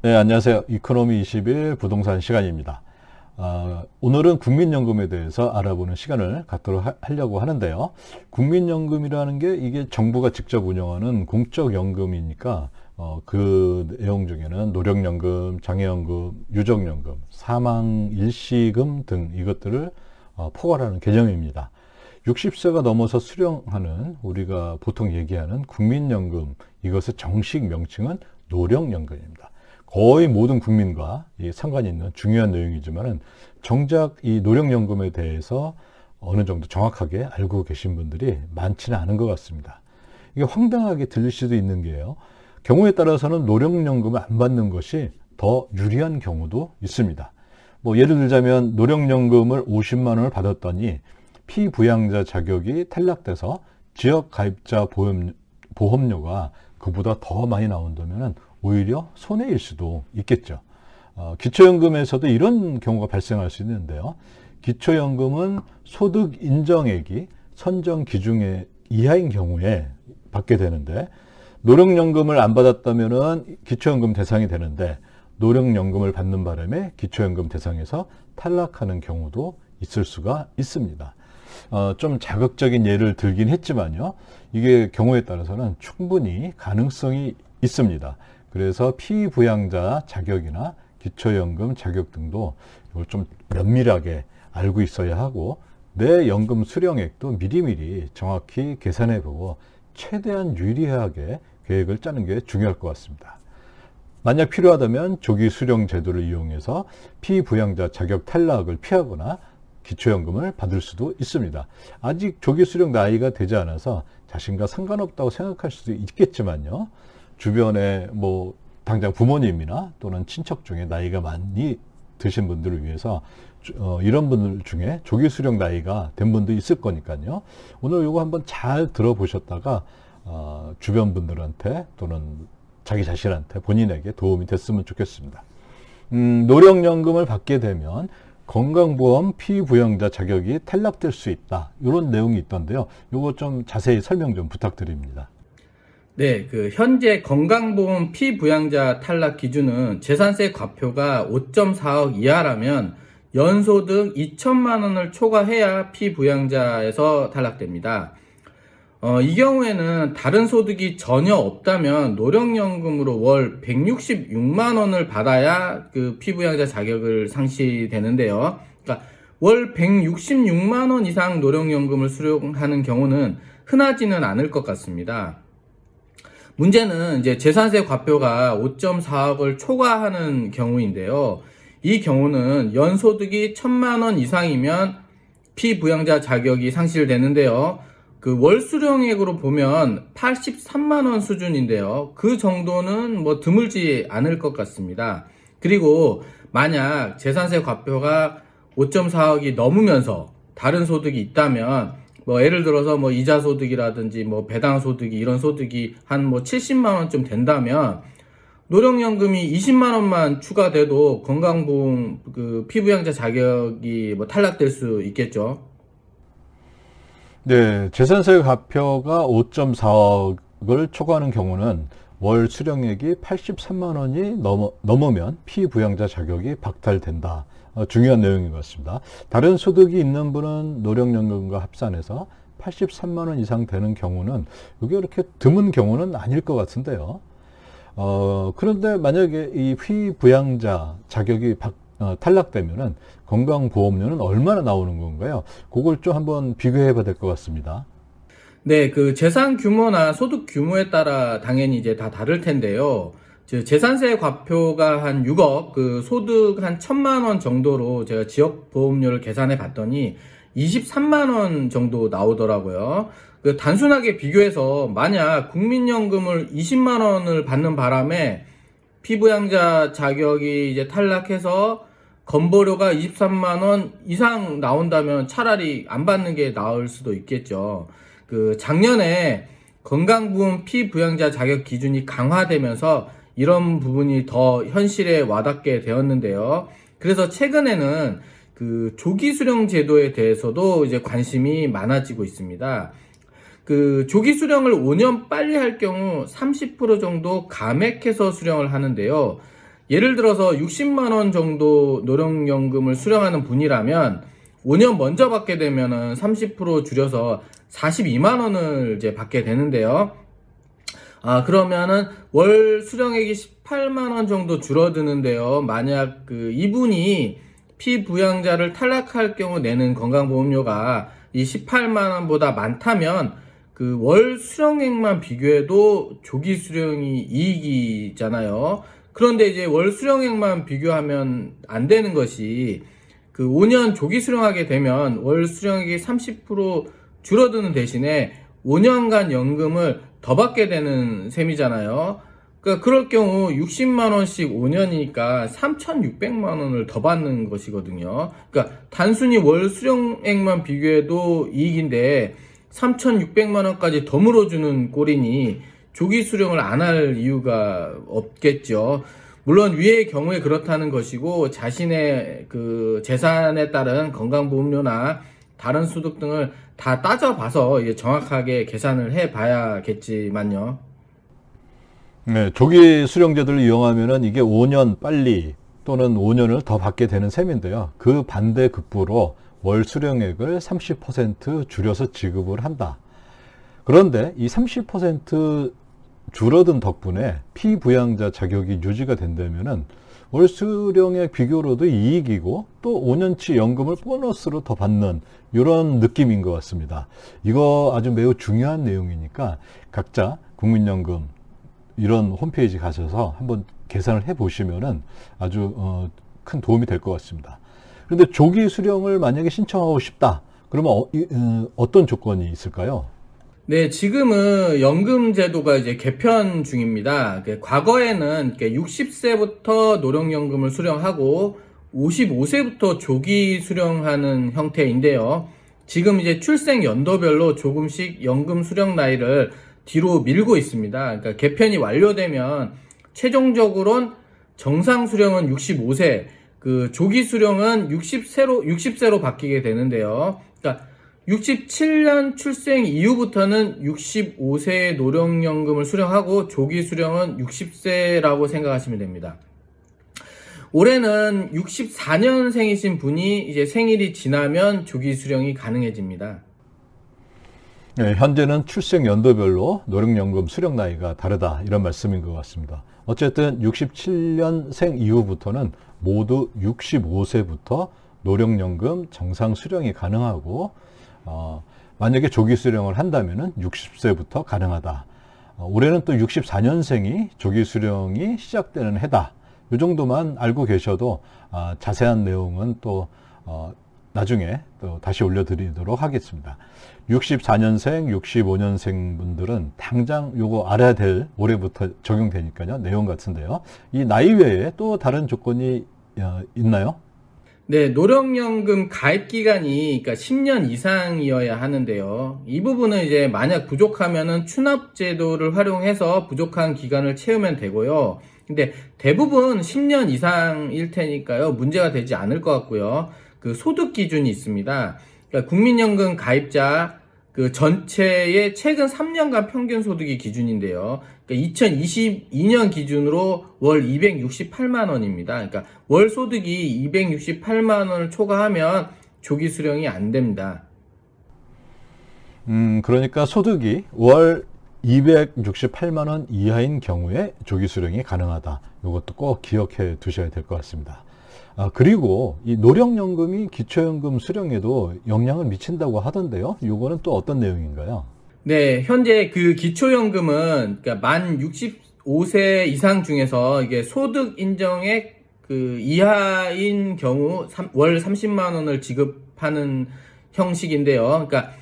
네, 안녕하세요. 이코노미 21 부동산 시간입니다. 오늘은 국민연금에 대해서 알아보는 시간을 갖도록 하려고 하는데요. 국민연금이라는 게 이게 정부가 직접 운영하는 공적연금이니까 그 내용 중에는 노령연금, 장애연금, 유족연금, 사망일시금 등 이것들을 포괄하는 개념입니다. 60세가 넘어서 수령하는 우리가 보통 얘기하는 국민연금, 이것의 정식 명칭은 노령연금입니다. 거의 모든 국민과 상관이 있는 중요한 내용이지만은 정작 이 노령연금에 대해서 어느 정도 정확하게 알고 계신 분들이 많지는 않은 것 같습니다. 이게 황당하게 들릴 수도 있는 게요. 경우에 따라서는 노령연금을 안 받는 것이 더 유리한 경우도 있습니다. 뭐 예를 들자면 노령연금을 50만 원을 받았더니 피부양자 자격이 탈락돼서 지역가입자 보험료가 그보다 더 많이 나온다면 오히려 손해일 수도 있겠죠. 기초연금에서도 이런 경우가 발생할 수 있는데요. 기초연금은 소득 인정액이 선정 기준의 이하인 경우에 받게 되는데, 노령연금을 안 받았다면 기초연금 대상이 되는데 노령연금을 받는 바람에 기초연금 대상에서 탈락하는 경우도 있을 수가 있습니다. 좀 자극적인 예를 들긴 했지만요. 이게 경우에 따라서는 충분히 가능성이 있습니다. 그래서 피부양자 자격이나 기초연금 자격 등도 이걸 좀 면밀하게 알고 있어야 하고, 내 연금 수령액도 미리미리 정확히 계산해 보고 최대한 유리하게 계획을 짜는 게 중요할 것 같습니다. 만약 필요하다면 조기 수령 제도를 이용해서 피부양자 자격 탈락을 피하거나 기초연금을 받을 수도 있습니다. 아직 조기 수령 나이가 되지 않아서 자신과 상관없다고 생각할 수도 있겠지만요. 주변에 뭐 당장 부모님이나 또는 친척 중에 나이가 많이 드신 분들을 위해서 이런 분들 중에 조기 수령 나이가 된 분도 있을 거니까요. 오늘 이거 한번 잘 들어보셨다가 주변 분들한테 또는 자기 자신한테 본인에게 도움이 됐으면 좋겠습니다. 노령연금을 받게 되면 건강보험 피부양자 자격이 탈락될 수 있다, 이런 내용이 있던데요. 이거 좀 자세히 설명 좀 부탁드립니다. 네, 현재 건강보험 피부양자 탈락 기준은 재산세 과표가 5.4억 이하라면 연소득 2천만 원을 초과해야 피부양자에서 탈락됩니다. 이 경우에는 다른 소득이 전혀 없다면 노령연금으로 월 166만 원을 받아야 그 피부양자 자격을 상실되는데요. 그러니까 월 166만 원 이상 노령연금을 수령하는 경우는 흔하지는 않을 것 같습니다. 문제는 이제 재산세 과표가 5.4억을 초과하는 경우인데요. 이 경우는 연소득이 1,000만 원 이상이면 피부양자 자격이 상실되는데요. 그 월 수령액으로 보면 83만 원 수준인데요. 그 정도는 뭐 드물지 않을 것 같습니다. 그리고 만약 재산세 과표가 5.4억이 넘으면서 다른 소득이 있다면, 뭐 예를 들어서 뭐 이자 소득이라든지 뭐 배당 소득이, 이런 소득이 한 뭐 70만 원쯤 된다면 노령연금이 20만 원만 추가돼도 건강보험 그 피부양자 자격이 뭐 탈락될 수 있겠죠. 네, 재산세 과표가 5.4억을 초과하는 경우는 월 수령액이 83만 원이 넘으면 피부양자 자격이 박탈된다. 중요한 내용인 것 같습니다. 다른 소득이 있는 분은 노령연금과 합산해서 83만 원 이상 되는 경우는 이게 이렇게 드문 경우는 아닐 것 같은데요. 그런데 만약에 이 피부양자 자격이 탈락되면은 건강보험료는 얼마나 나오는 건가요? 그걸 좀 한번 비교해 봐야 될 것 같습니다. 네, 그 재산 규모나 소득 규모에 따라 당연히 이제 다 다를 텐데요. 재산세 과표가 한 6억, 그 소득 한 1,000만 원 정도로 제가 지역보험료를 계산해 봤더니 23만 원 정도 나오더라고요. 그 단순하게 비교해서 만약 국민연금을 20만 원을 받는 바람에 피부양자 자격이 이제 탈락해서 건보료가 23만 원 이상 나온다면 차라리 안 받는 게 나을 수도 있겠죠. 그 작년에 건강보험 피부양자 자격 기준이 강화되면서 이런 부분이 더 현실에 와닿게 되었는데요. 그래서 최근에는 그 조기 수령 제도에 대해서도 이제 관심이 많아지고 있습니다. 그 조기 수령을 5년 빨리 할 경우 30% 정도 감액해서 수령을 하는데요. 예를 들어서 60만 원 정도 노령연금을 수령하는 분이라면 5년 먼저 받게 되면은 30% 줄여서 42만 원을 이제 받게 되는데요. 그러면은 월 수령액이 18만 원 정도 줄어드는데요. 만약 이분이 피부양자를 탈락할 경우 내는 건강보험료가 이 18만 원보다 많다면 월 수령액만 비교해도 조기 수령이 이익이잖아요. 그런데 이제 월 수령액만 비교하면 안 되는 것이 5년 조기 수령하게 되면 월 수령액이 30% 줄어드는 대신에 5년간 연금을 더 받게 되는 셈이잖아요. 그러니까 그럴 경우 60만 원씩 5년이니까 3,600만 원을 더 받는 것이거든요. 그러니까 단순히 월 수령액만 비교해도 이익인데 3,600만 원까지 더 물어주는 꼴이니 조기 수령을 안 할 이유가 없겠죠. 물론 위의 경우에 그렇다는 것이고 자신의 재산에 따른 건강보험료나 다른 소득 등을 다 따져봐서 이제 정확하게 계산을 해봐야겠지만요. 네, 조기 수령제도를 이용하면은 이게 5년 빨리 또는 5년을 더 받게 되는 셈인데요. 그 반대 급부로 월 수령액을 30% 줄여서 지급을 한다. 그런데 이 30% 줄어든 덕분에 피부양자 자격이 유지가 된다면은 월 수령액 비교로도 이익이고 또 5년치 연금을 보너스로 더 받는 이런 느낌인 것 같습니다. 이거 아주 매우 중요한 내용이니까 각자 국민연금 이런 홈페이지 가셔서 한번 계산을 해 보시면은 아주 큰 도움이 될 것 같습니다. 그런데 조기 수령을 만약에 신청하고 싶다. 그러면 어떤 조건이 있을까요? 네, 지금은 연금 제도가 이제 개편 중입니다. 과거에는 60세부터 노령연금을 수령하고 55세부터 조기 수령하는 형태인데요. 지금 이제 출생 연도별로 조금씩 연금 수령 나이를 뒤로 밀고 있습니다. 그러니까 개편이 완료되면 최종적으로는 정상 수령은 65세, 조기 수령은 60세로 바뀌게 되는데요. 그러니까 67년 출생 이후부터는 65세의 노령연금을 수령하고 조기 수령은 60세라고 생각하시면 됩니다. 올해는 64년생이신 분이 이제 생일이 지나면 조기 수령이 가능해집니다. 네, 현재는 출생 연도별로 노령연금 수령 나이가 다르다 이런 말씀인 것 같습니다. 어쨌든 67년생 이후부터는 모두 65세부터 노령연금 정상 수령이 가능하고 만약에 조기 수령을 한다면은 60세부터 가능하다. 올해는 또 64년생이 조기 수령이 시작되는 해다. 이 정도만 알고 계셔도 자세한 내용은 또 나중에 또 다시 올려드리도록 하겠습니다. 64년생, 65년생 분들은 당장 요거 알아야 될 올해부터 적용되니까요. 내용 같은데요. 이 나이 외에 또 다른 조건이 있나요? 네, 노령연금 가입 기간이 10년 이상이어야 하는데요. 이 부분은 이제 만약 부족하면은 추납 제도를 활용해서 부족한 기간을 채우면 되고요. 근데 대부분 10년 이상일 테니까요. 문제가 되지 않을 것 같고요. 소득 기준이 있습니다. 그러니까 국민연금 가입자 전체의 최근 3년간 평균 소득이 기준인데요. 그러니까 2022년 기준으로 월 268만 원입니다. 그러니까 월 소득이 268만 원을 초과하면 조기 수령이 안 됩니다. 그러니까 소득이 월 268만 원 이하인 경우에 조기 수령이 가능하다. 이것도 꼭 기억해 두셔야 될 것 같습니다. 그리고 이 노령연금이 기초연금 수령에도 영향을 미친다고 하던데요. 이거는 또 어떤 내용인가요? 네, 현재 기초연금은 만 65세 이상 중에서 이게 소득 인정액 이하인 경우 월 30만 원을 지급하는 형식인데요. 그러니까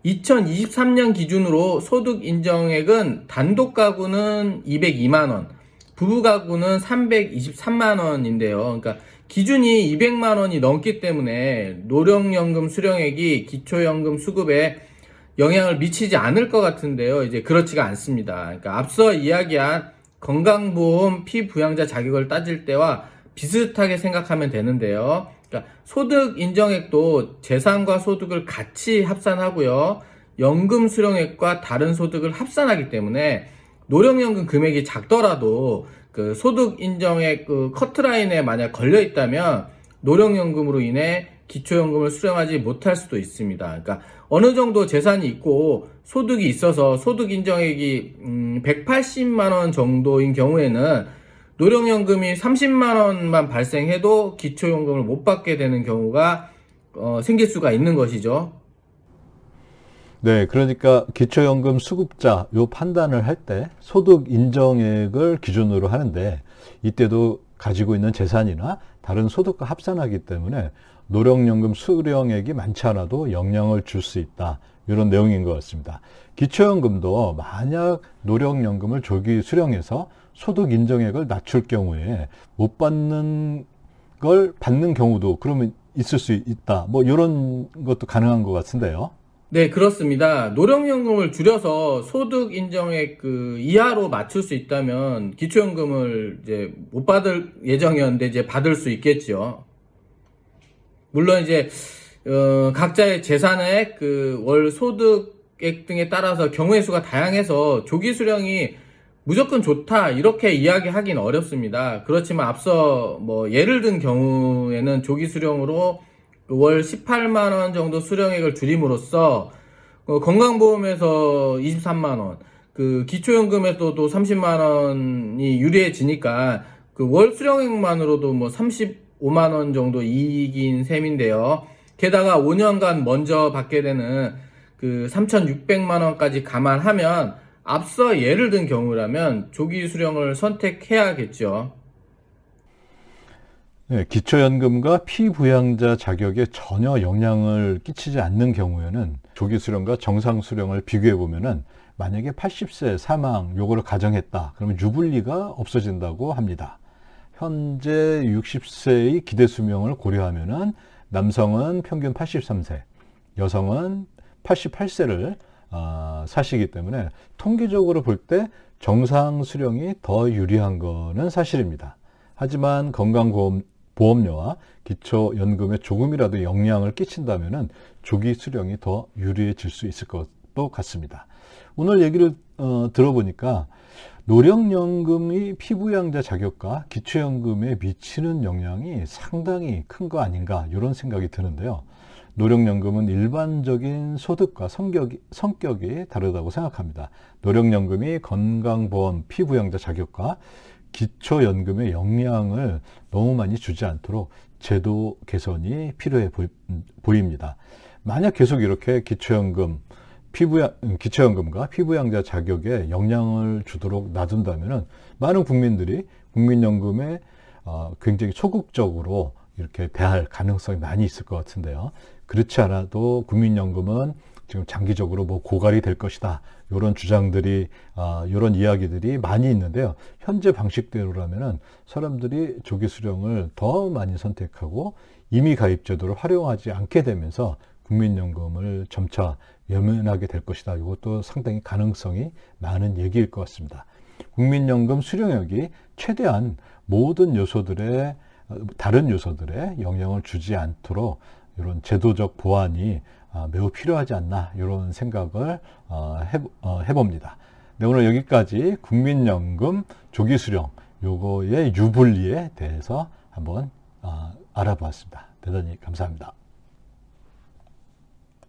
2023년 기준으로 소득 인정액은 단독 가구는 202만 원, 부부 가구는 323만 원인데요. 그러니까 기준이 200만 원이 넘기 때문에 노령연금 수령액이 기초연금 수급에 영향을 미치지 않을 것 같은데요. 이제 그렇지가 않습니다. 그러니까 앞서 이야기한 건강보험 피부양자 자격을 따질 때와 비슷하게 생각하면 되는데요. 그러니까 소득 인정액도 재산과 소득을 같이 합산하고요. 연금 수령액과 다른 소득을 합산하기 때문에 노령연금 금액이 작더라도 그 소득 인정의 그 커트라인에 만약 걸려 있다면 노령연금으로 인해 기초연금을 수령하지 못할 수도 있습니다. 그러니까 어느 정도 재산이 있고 소득이 있어서 소득 인정액이 180만 원 정도인 경우에는 노령연금이 30만 원만 발생해도 기초연금을 못 받게 되는 경우가 생길 수가 있는 것이죠. 네, 그러니까 기초연금 수급자 요 판단을 할 때 소득 인정액을 기준으로 하는데 이때도 가지고 있는 재산이나 다른 소득과 합산하기 때문에 노령연금 수령액이 많지 않아도 영향을 줄 수 있다. 이런 내용인 것 같습니다. 기초연금도 만약 노령연금을 조기 수령해서 소득 인정액을 낮출 경우에 못 받는 걸 받는 경우도 그러면 있을 수 있다. 뭐 이런 것도 가능한 것 같은데요. 네, 그렇습니다. 노령연금을 줄여서 소득 인정액 그 이하로 맞출 수 있다면 기초연금을 이제 못 받을 예정이었는데 이제 받을 수 있겠죠. 물론 이제 각자의 재산의 그 월 소득액 등에 따라서 경우의 수가 다양해서 조기 수령이 무조건 좋다 이렇게 이야기하기는 어렵습니다. 그렇지만 앞서 뭐 예를 든 경우에는 조기 수령으로 월 18만 원 정도 수령액을 줄임으로써 건강보험에서 23만 원, 그 기초연금에서도 30만 원이 유리해지니까 그 월 수령액만으로도 뭐 35만 원 정도 이익인 셈인데요. 게다가 5년간 먼저 받게 되는 그 3,600만 원까지 감안하면 앞서 예를 든 경우라면 조기 수령을 선택해야겠죠. 네, 기초연금과 피부양자 자격에 전혀 영향을 끼치지 않는 경우에는 조기 수령과 정상 수령을 비교해 보면은 만약에 80세 사망 요거를 가정했다. 그러면 유불리가 없어진다고 합니다. 현재 60세의 기대 수명을 고려하면은 남성은 평균 83세, 여성은 88세를 사시기 때문에 통계적으로 볼 때 정상 수령이 더 유리한 거는 사실입니다. 하지만 건강보험료와 기초연금에 조금이라도 영향을 끼친다면 조기 수령이 더 유리해질 수 있을 것도 같습니다. 오늘 얘기를 들어보니까 노령연금이 피부양자 자격과 기초연금에 미치는 영향이 상당히 큰 거 아닌가 이런 생각이 드는데요. 노령연금은 일반적인 소득과 성격이 다르다고 생각합니다. 노령연금이 건강보험 피부양자 자격과 기초연금의 영향을 너무 많이 주지 않도록 제도 개선이 필요해 보입니다. 만약 계속 이렇게 기초연금과 피부양자 자격에 영향을 주도록 놔둔다면 많은 국민들이 국민연금에 굉장히 소극적으로 이렇게 대할 가능성이 많이 있을 것 같은데요. 그렇지 않아도 국민연금은 지금 장기적으로 뭐 고갈이 될 것이다. 이런 주장들이, 이런 이야기들이 많이 있는데요. 현재 방식대로라면은 사람들이 조기 수령을 더 많이 선택하고 임의 가입 제도를 활용하지 않게 되면서 국민연금을 점차 외면하게 될 것이다. 이것도 상당히 가능성이 많은 얘기일 것 같습니다. 국민연금 수령액이 최대한 모든 요소들의 다른 요소들에 영향을 주지 않도록 이런 제도적 보완이 매우 필요하지 않나 이런 생각을 해봅니다. 네, 오늘 여기까지 국민연금 조기 수령 요거의 유불리에 대해서 한번 알아보았습니다. 대단히 감사합니다.